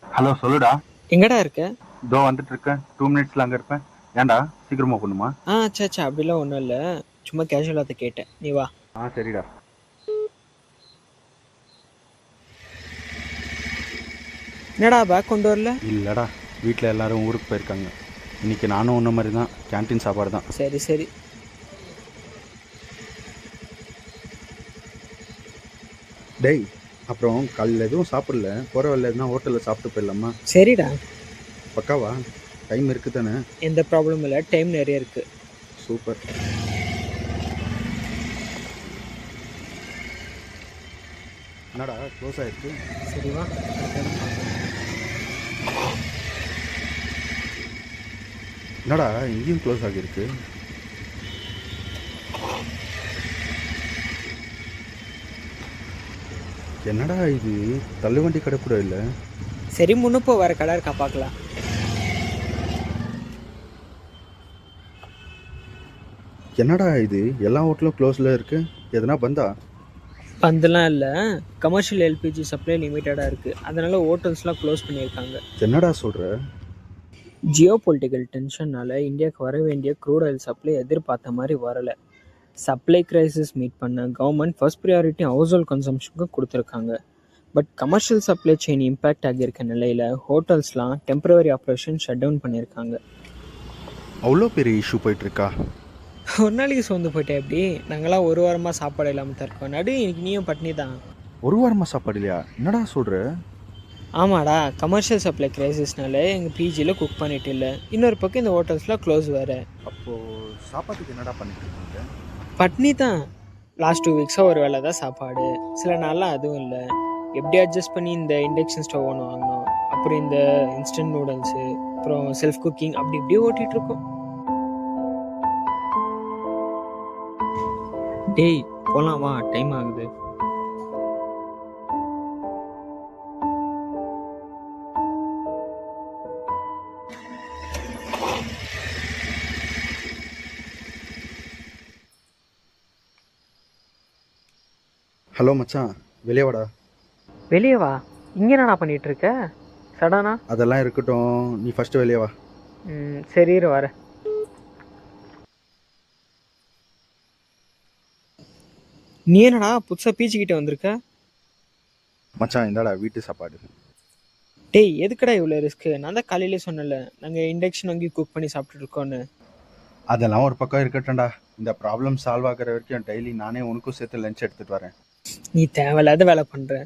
Hello சொல்லுடா. எங்கடா இருக்க? இதோ வந்துட்டு இருக்கேன். 2 மினிட்ஸ்ல அங்க இருப்பேன். ஏன்டா சீக்கிரமா பண்ணுமா? சே அப்படிலாம் ஒன்றும் இல்லை. சும்மா கேஷுவலாக தான் கேட்டேன். நீ வா. சரிடா. என்னடா பேக் கொண்டு வரல? இல்லடா, வீட்டில் எல்லாரும் ஊருக்கு போயிருக்காங்க. இன்னைக்கு நானும் உன்ன மாதிரி தான், கேன்டீன் சாப்பாடு தான். சரி சரி. டேய், அப்புறம் காலையில் எதுவும் சாப்பிடல, போகிற வழியில் எதுனா ஹோட்டலில் சாப்பிட்டு போயிடலாமா? சரிடா. பக்காவா? டைம் இருக்குது தானே? எந்த ப்ராப்ளமும் இல்லை, டைம் நிறைய இருக்கு. சூப்பர். என்னடா க்ளோஸ் ஆயிருக்கு? சரி வா. என்னடா இங்கேயும் க்ளோஸ் ஆகியிருக்கு? என்னடா இது, தள்ளுவண்டி கடை கூட இல்லை. சரி முன்னுப்போ வேற கடை இருக்கா பார்க்கலாம். என்னடா இது, எல்லா ஹோட்டலும் க்ளோஸில் இருக்கு. எதனா பந்தா? பந்தெல்லாம் இல்லை, கமர்ஷியல் எல்பிஜி சப்ளை லிமிட்டடாக இருக்குது, அதனால ஹோட்டல்ஸ்லாம் க்ளோஸ் பண்ணியிருக்காங்க. என்னடா சொல்கிற? ஜியோ பொலிட்டிக்கல் டென்ஷனால் இந்தியாவுக்கு வர வேண்டிய க்ரூட் ஆயில் சப்ளை எதிர்பார்த்த மாதிரி வரலை. சப்ளை கிரைசிஸ் மீட் பண்ண government first priority house hold கன்சம்ஷனுக்கு கொடுத்துருக்காங்க. But commercial supply chain impact ஆகியிருக்க நிலையில் ஹோட்டல்ஸ்லாம் டெம்பரவரி ஆப்ரேஷன் ஷட் டவுன் பண்ணியிருக்காங்க. அவ்வளோ பெரிய இஷ்யூ போயிட்டுருக்கா? ஒரு நாளைக்கு சோர்ந்து போயிட்டேன். எப்படி நாங்களாம் ஒரு வாரமாக சாப்பாடு இல்லாமல் தான் இருக்கோம். இன்னைக்கு நீயும் பட்னி தான். ஒரு வாரமாக சாப்பாடு இல்லையா? என்னடா சொல்கிற? ஆமாடா, கமர்ஷியல் சப்ளை கிரைசிஸ்னால எங்கள் பிஜியில் குக் பண்ணிட்டு இல்லை, இன்னொரு பக்கம் இந்த ஹோட்டல்ஸ்லாம் க்ளோஸ் வேறு. அப்போது சாப்பாட்டுக்கு என்னடா பண்ணிட்டு இருக்கீங்க? பட்னி தான். லாஸ்ட் 2 வீக்ஸாக ஒரு வேளை தான் சாப்பாடு, சில நாள்லாம் அதுவும் இல்லை. எப்படி அட்ஜஸ்ட் பண்ணி இந்த இண்டக்ஷன் ஸ்டவ் ஒன்று வாங்கினோம், அப்புறம் இந்த இன்ஸ்டன்ட் நூடுல்ஸு, அப்புறம் செல்ஃப் குக்கிங், அப்படி இப்படியே ஓட்டிகிட்ருக்கோம். டேய் போலாம் வா, டைம் ஆகுது. ஹலோ மச்சான், வெளியே வாடா. வெளியே வா? இங்கே என்னடா பண்ணிட்டு இருக்க சடானா? அதெல்லாம் இருக்கட்டும், நீ ஃபஸ்ட்டு வெளியே வா. சரி இரு வர. நீ என்னடா புதுசாக பீச்சிக்கிட்ட வந்திருக்க? மச்சான் இந்தாடா வீட்டு சாப்பாடு. டேய் எதுக்குடா இவ்வளோ ரிஸ்க்கு? நான் தான் காலையிலே சொன்னல, நாங்கள் இண்டக்ஷன் வாங்கி குக் பண்ணி சாப்பிட்டு இருக்கோன்னு. அதெல்லாம் ஒரு பக்கம் இருக்கட்டும்டா. இந்த ப்ராப்ளம் சால்வ் ஆகிற வரைக்கும் டெய்லி நானே உனக்கும் சேர்த்து லஞ்ச் எடுத்துகிட்டு வரேன். நீ தேவையில்லாத வேலை பண்ணுற.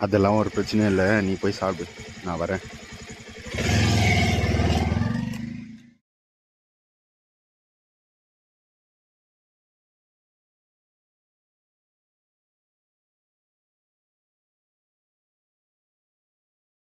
அதெல்லாம் ஒரு பிரச்சனையும் இல்லை, நீ போய் சாப்பிடு, நான் வரேன்.